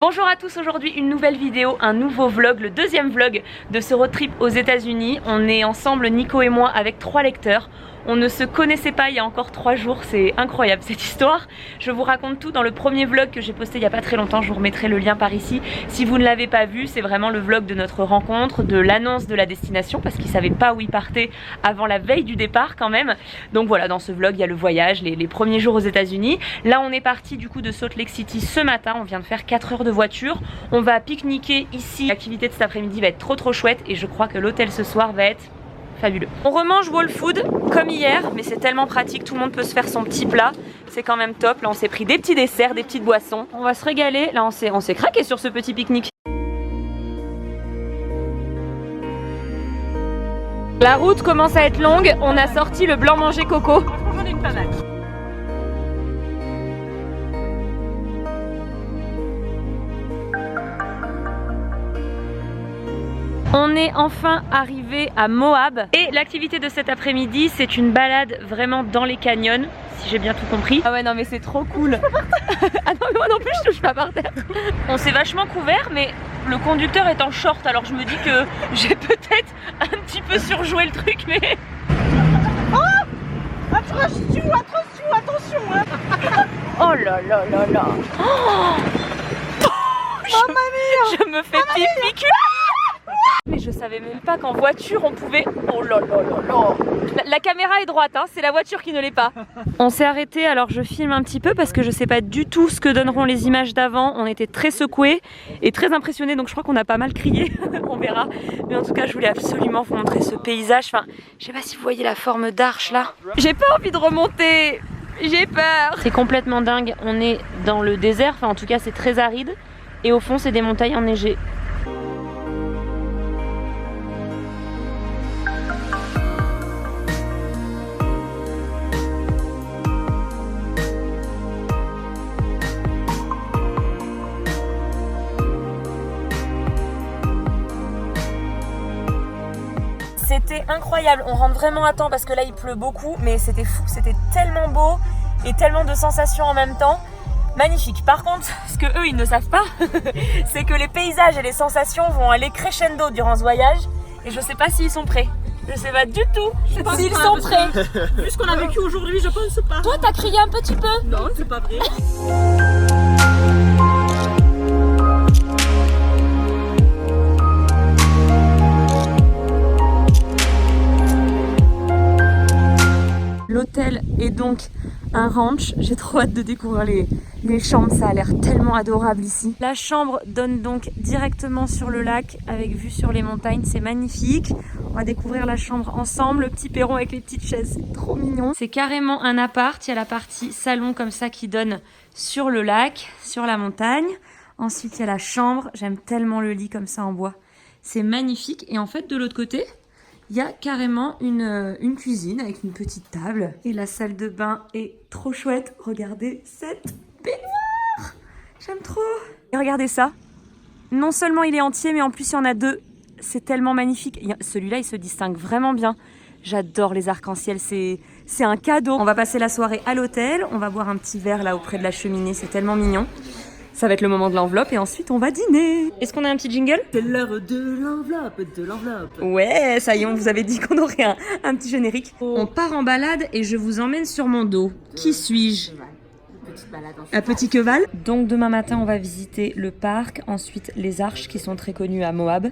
Bonjour à tous, aujourd'hui une nouvelle vidéo, un nouveau vlog, le deuxième vlog de ce road trip aux États-Unis. On est ensemble, Nico et moi, avec 3 lecteurs. On ne se connaissait pas il y a encore 3 jours, c'est incroyable cette histoire. Je vous raconte tout dans le premier vlog que j'ai posté il n'y a pas très longtemps, je vous remettrai le lien par ici. Si vous ne l'avez pas vu, c'est vraiment le vlog de notre rencontre, de l'annonce de la destination, parce qu'ils ne savaient pas où ils partaient avant la veille du départ quand même. Donc voilà, dans ce vlog, il y a le voyage, les premiers jours aux États-Unis. Là, on est parti du coup de Salt Lake City ce matin, on vient de faire 4 heures de voiture. On va pique-niquer ici, l'activité de cet après-midi va être trop chouette et je crois que l'hôtel ce soir va être fabuleux. On remange Whole Food comme hier, mais c'est tellement pratique, tout le monde peut se faire son petit plat, c'est quand même top. Là on s'est pris des petits desserts, des petites boissons, on va se régaler. Là on s'est craqué sur ce petit pique-nique. La route commence à être longue, on a sorti le blanc manger coco. J'en ai une pas mal. On est enfin arrivé à Moab et l'activité de cet après-midi c'est une balade vraiment dans les canyons, si j'ai bien tout compris. Ah ouais non mais c'est trop cool. Ah non mais moi non plus je touche pas par terre. On s'est vachement couvert mais le conducteur est en short alors je me dis que j'ai peut-être un petit peu surjoué le truc mais... Oh attention hein. Oh là là là là. Je me fais pipi. Mais je savais même pas qu'en voiture on pouvait... Oh là là là là. La caméra est droite, hein, c'est la voiture qui ne l'est pas. On s'est arrêté, alors je filme un petit peu parce que je sais pas du tout ce que donneront les images d'avant. On était très secoués et très impressionnés, donc je crois qu'on a pas mal crié. On verra. Mais en tout cas je voulais absolument vous montrer ce paysage. Enfin, je sais pas si vous voyez la forme d'arche là. J'ai pas envie de remonter, j'ai peur. C'est complètement dingue, on est dans le désert, enfin en tout cas c'est très aride. Et au fond c'est des montagnes enneigées. C'était incroyable, on rentre vraiment à temps parce que là il pleut beaucoup, mais c'était fou, c'était tellement beau et tellement de sensations en même temps. Magnifique. Par contre, ce que eux ils ne savent pas, c'est que les paysages et les sensations vont aller crescendo durant ce voyage et je sais pas s'ils sont prêts. Je sais pas du tout s'ils sont prêts. Vu ce qu'on a vécu aujourd'hui, je pense pas. Toi t'as crié un petit peu? Non, c'est pas vrai. L'hôtel est donc un ranch, j'ai trop hâte de découvrir les chambres, ça a l'air tellement adorable ici. La chambre donne donc directement sur le lac avec vue sur les montagnes, c'est magnifique. On va découvrir la chambre ensemble, le petit perron avec les petites chaises, c'est trop mignon. C'est carrément un appart, il y a la partie salon comme ça qui donne sur le lac, sur la montagne. Ensuite il y a la chambre, j'aime tellement le lit comme ça en bois, c'est magnifique. Et en fait de l'autre côté, il y a carrément une cuisine avec une petite table. Et la salle de bain est trop chouette. Regardez cette baignoire. J'aime trop. Et regardez ça. Non seulement il est entier, mais en plus il y en a 2. C'est tellement magnifique. Celui-là, il se distingue vraiment bien. J'adore les arcs-en-ciel. C'est un cadeau. On va passer la soirée à l'hôtel. On va boire un petit verre là auprès de la cheminée. C'est tellement mignon. Ça va être le moment de l'enveloppe et ensuite on va dîner. Est-ce qu'on a un petit jingle? C'est l'heure de l'enveloppe. Ouais, ça y est, on vous avait dit qu'on aurait un petit générique. On part en balade et je vous emmène sur mon dos. Qui suis-je? Un petit cheval. Donc demain matin on va visiter le parc, ensuite les arches qui sont très connues à Moab.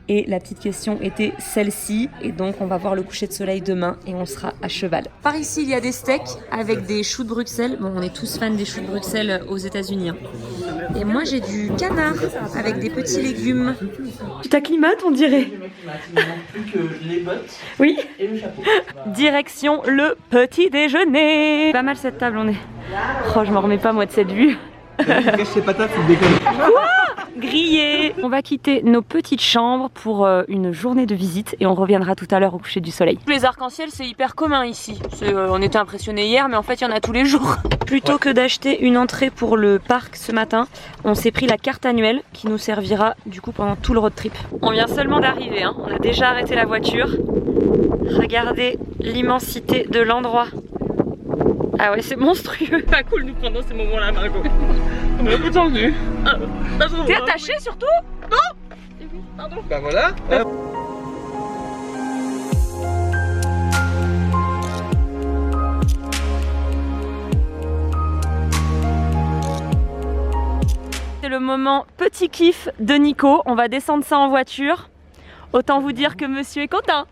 Et la petite question était celle-ci. Et donc on va voir le coucher de soleil demain et on sera à cheval. Par ici il y a des steaks avec des choux de Bruxelles. Bon, on est tous fans des choux de Bruxelles aux États-Unis. Et moi j'ai du canard avec des petits légumes. Tu t'acclimates on dirait. Il manque plus que les bottes Oui. et le chapeau. Direction le petit déjeuner. Pas mal cette table, on est... Oh, je m'en remets pas moi de cette vue. Cache ses patates, il déconne. Quoi? Grillé. On va quitter nos petites chambres pour une journée de visite et on reviendra tout à l'heure au coucher du soleil. Les arcs-en-ciel c'est hyper commun ici. On était impressionnés hier mais en fait il y en a tous les jours. Plutôt que d'acheter une entrée pour le parc ce matin, on s'est pris la carte annuelle qui nous servira du coup pendant tout le road trip. On vient seulement d'arriver, hein. On a déjà arrêté la voiture. Regardez l'immensité de l'endroit. Ah ouais, c'est monstrueux. Pas cool nous pendant ces moments-là, Margot. On est un peu tendu. T'es attaché surtout? Pardon. Bah voilà. C'est le moment petit kiff de Nico. On va descendre ça en voiture. Autant vous dire que monsieur est content.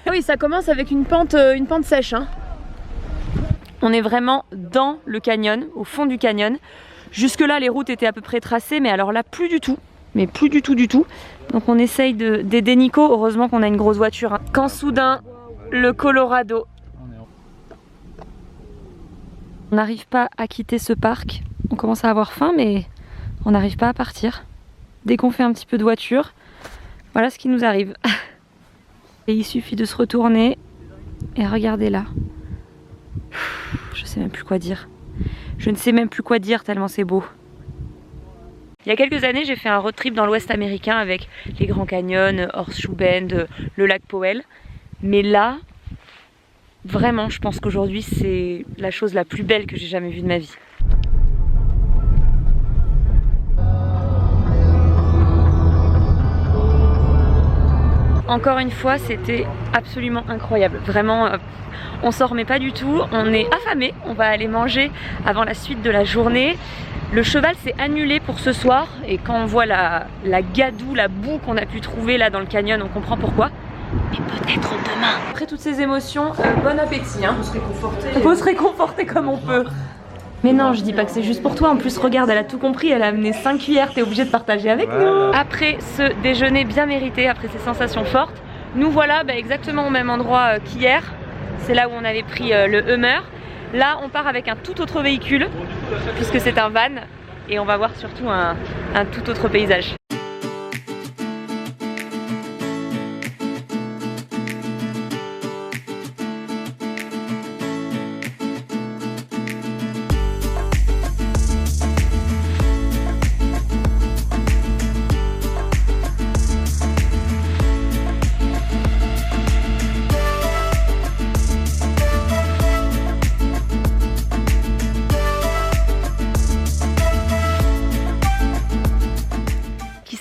Oui, ça commence avec une pente sèche. Hein. On est vraiment dans le canyon, au fond du canyon. Jusque là, les routes étaient à peu près tracées, mais alors là, plus du tout. Mais plus du tout du tout. Donc on essaye d'aider Nico. Heureusement qu'on a une grosse voiture. Hein. Quand soudain, le Colorado. On n'arrive pas à quitter ce parc. On commence à avoir faim, mais on n'arrive pas à partir. Dès qu'on fait un petit peu de voiture, voilà ce qui nous arrive. Et il suffit de se retourner et regardez là. Je sais même plus quoi dire. Je ne sais même plus quoi dire tellement c'est beau. Il y a quelques années, j'ai fait un road trip dans l'ouest américain avec les Grands Canyons, Horseshoe Bend, le lac Powell. Mais là, vraiment, je pense qu'aujourd'hui, c'est la chose la plus belle que j'ai jamais vue de ma vie. Encore une fois, c'était absolument incroyable. Vraiment, on s'en remet pas du tout. On est affamé. On va aller manger avant la suite de la journée. Le cheval s'est annulé pour ce soir. Et quand on voit la gadoue, la boue qu'on a pu trouver là dans le canyon, on comprend pourquoi. Mais peut-être demain. Après toutes ces émotions, bon appétit. Hein. Il faut se réconforter comme on peut. Mais non, je dis pas que c'est juste pour toi. En plus, regarde, elle a tout compris. Elle a amené 5 cuillères. T'es obligé de partager avec nous. Après ce déjeuner bien mérité, après ces sensations fortes, nous voilà exactement au même endroit qu'hier. C'est là où on avait pris le Hummer. Là, on part avec un tout autre véhicule, puisque c'est un van. Et on va voir surtout un tout autre paysage.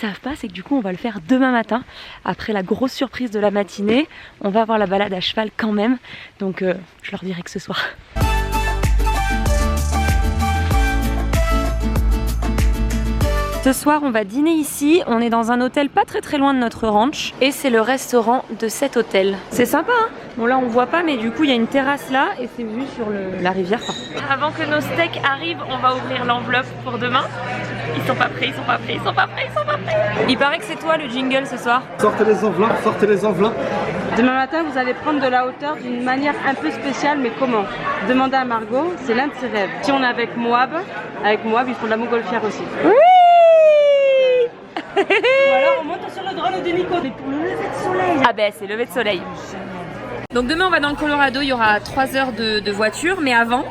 Savent pas, c'est que du coup on va le faire demain matin après la grosse surprise de la matinée. On va avoir la balade à cheval quand même, donc je leur dirai que ce soir. Ce soir on va dîner ici, on est dans un hôtel pas très loin de notre ranch et c'est le restaurant de cet hôtel. C'est sympa hein. Bon là on voit pas mais du coup il y a une terrasse là et c'est vu sur la rivière. Avant que nos steaks arrivent, on va ouvrir l'enveloppe pour demain. Ils sont pas prêts, ils sont pas prêts, ils sont pas prêts, ils sont pas prêts. Il paraît que c'est toi le jingle ce soir. Sortez les enveloppes, sortez les enveloppes. Demain matin, vous allez prendre de la hauteur d'une manière un peu spéciale, mais comment? Demandez à Margot, c'est l'un de ses rêves. Si on est avec Moab, ils font de la montgolfière aussi. Oui. Ou alors on monte sur le drone de Nico, mais pour le lever de soleil. Ah ben c'est lever de soleil. Donc demain on va dans le Colorado, il y aura 3 heures de voiture, mais avant...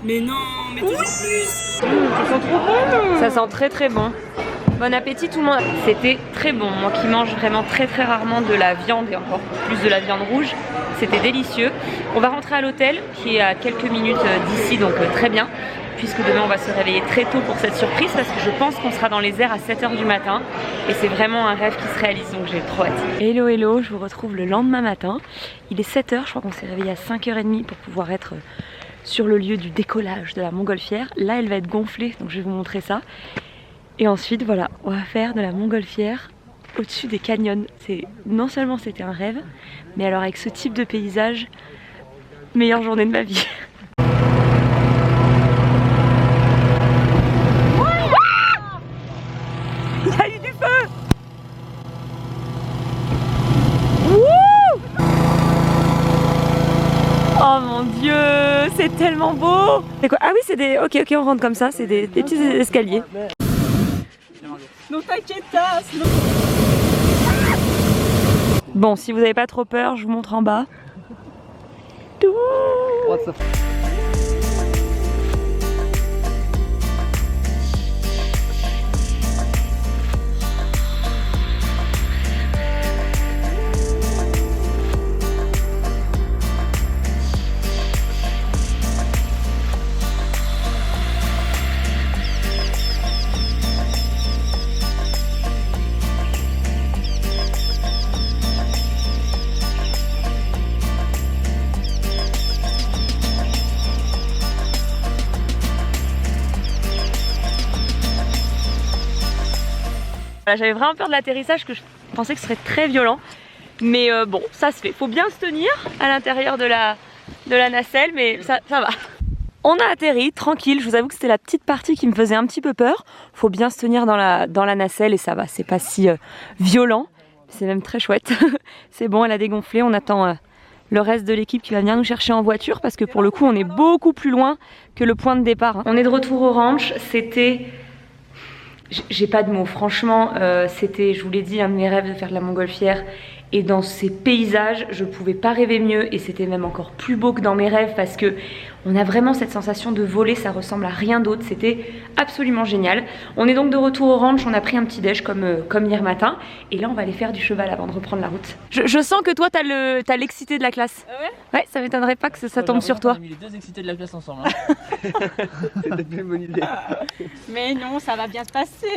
Mais non, mais toujours plus. Ça sent trop bon. Ça sent très bon. Bon appétit tout le monde. C'était très bon. Moi qui mange vraiment très rarement de la viande et encore plus de la viande rouge, c'était délicieux. On va rentrer à l'hôtel qui est à quelques minutes d'ici, donc très bien. Puisque demain on va se réveiller très tôt pour cette surprise parce que je pense qu'on sera dans les airs à 7 h du matin. Et c'est vraiment un rêve qui se réalise, donc j'ai trop hâte. Hello hello, je vous retrouve le lendemain matin. Il est 7 h, je crois qu'on s'est réveillé à 5 h 30 pour pouvoir être... sur le lieu du décollage de la montgolfière. Là elle va être gonflée, donc je vais vous montrer ça. Et ensuite voilà, on va faire de la montgolfière au-dessus des canyons. Non seulement c'était un rêve, mais alors avec ce type de paysage, meilleure journée de ma vie. Il y a eu du feu. Oh mon dieu, c'est tellement beau. C'est quoi? Ah oui, c'est des... Ok, on rentre comme ça, c'est des petits escaliers. Non t'inquiète pas. Bon, si vous n'avez pas trop peur, je vous montre en bas. Voilà, j'avais vraiment peur de l'atterrissage, que je pensais que ce serait très violent. Mais bon, ça se fait. Faut bien se tenir à l'intérieur de la nacelle, mais ça va. On a atterri, tranquille. Je vous avoue que c'était la petite partie qui me faisait un petit peu peur. Faut bien se tenir dans la nacelle et ça va. C'est pas si violent. C'est même très chouette. C'est bon, elle a dégonflé. On attend le reste de l'équipe qui va venir nous chercher en voiture parce que pour le coup, on est beaucoup plus loin que le point de départ. On est de retour au ranch. C'était... J'ai pas de mots. Franchement, c'était, je vous l'ai dit, un de mes rêves de faire de la montgolfière. Et dans ces paysages, je pouvais pas rêver mieux et c'était même encore plus beau que dans mes rêves parce que on a vraiment cette sensation de voler, ça ressemble à rien d'autre, c'était absolument génial. On est donc de retour au ranch, on a pris un petit déj comme hier matin et là on va aller faire du cheval avant de reprendre la route. Je sens que toi t'as l'excité de la classe. Ah ouais? Ouais, ça m'étonnerait pas que ça tombe sur toi. On a mis les deux excités de la classe ensemble. Hein. C'était une bonne idée. Mais non, ça va bien se passer.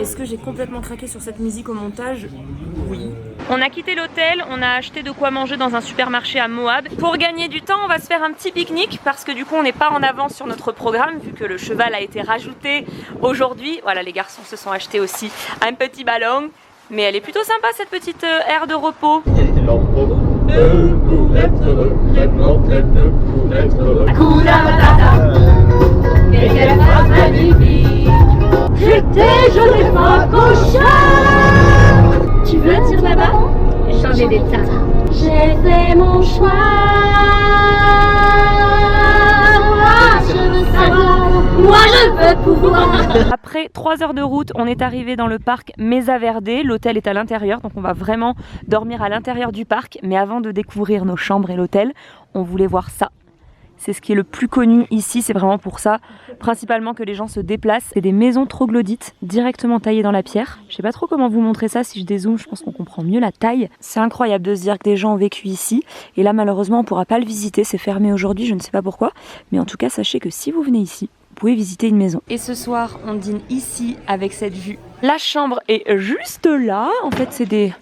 Est-ce que j'ai complètement craqué sur cette musique au montage? Oui. On a quitté l'hôtel, on a acheté de quoi manger dans un supermarché à Moab. Pour gagner du temps, on va se faire un petit pique-nique parce que du coup on n'est pas en avance sur notre programme vu que le cheval a été rajouté aujourd'hui. Voilà, les garçons se sont achetés aussi un petit ballon. Mais elle est plutôt sympa cette petite aire de repos. J'étais Joséphine Cochin. Tu veux tirer là-bas? Changer d'état. J'ai fait mon choix. Moi je veux savoir. Moi je veux pouvoir. Après 3 heures de route, on est arrivé dans le parc Mesa Verde. L'hôtel est à l'intérieur, donc on va vraiment dormir à l'intérieur du parc. Mais avant de découvrir nos chambres et l'hôtel, on voulait voir ça. C'est ce qui est le plus connu ici, c'est vraiment pour ça, principalement que les gens se déplacent. C'est des maisons troglodytes directement taillées dans la pierre. Je sais pas trop comment vous montrer ça, si je dézoome, je pense qu'on comprend mieux la taille. C'est incroyable de se dire que des gens ont vécu ici. Et là, malheureusement, on pourra pas le visiter, c'est fermé aujourd'hui, je ne sais pas pourquoi. Mais en tout cas, sachez que si vous venez ici, vous pouvez visiter une maison. Et ce soir, on dîne ici avec cette vue. La chambre est juste là, en fait, c'est des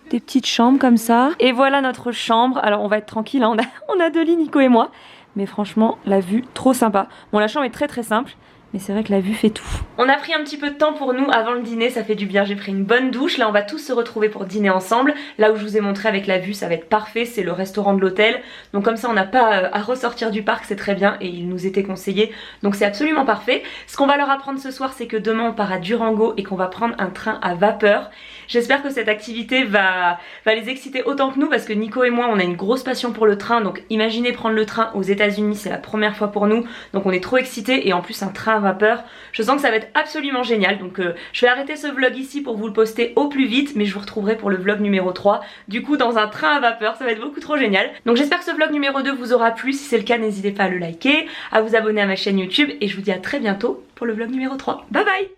petites chambres comme ça. Et voilà notre chambre. Alors, on va être tranquille, hein. On a 2 lits, Nico et moi. Mais franchement, la vue, trop sympa. Bon, la chambre est très simple, mais c'est vrai que la vue fait tout. On a pris un petit peu de temps pour nous avant le dîner, ça fait du bien. J'ai pris une bonne douche, là on va tous se retrouver pour dîner ensemble. Là où je vous ai montré avec la vue, ça va être parfait, c'est le restaurant de l'hôtel. Donc comme ça on n'a pas à ressortir du parc, c'est très bien et il nous était conseillé. Donc c'est absolument parfait. Ce qu'on va leur apprendre ce soir, c'est que demain on part à Durango et qu'on va prendre un train à vapeur. J'espère que cette activité va les exciter autant que nous parce que Nico et moi on a une grosse passion pour le train. Donc imaginez prendre le train aux États-Unis, c'est la première fois pour nous. Donc on est trop excités et en plus un train à vapeur. Je sens que ça va être absolument génial. Donc je vais arrêter ce vlog ici pour vous le poster au plus vite. Mais je vous retrouverai pour le vlog numéro 3. Du coup dans un train à vapeur, ça va être beaucoup trop génial. Donc j'espère que ce vlog numéro 2 vous aura plu. Si c'est le cas, n'hésitez pas à le liker, à vous abonner à ma chaîne YouTube. Et je vous dis à très bientôt pour le vlog numéro 3. Bye bye!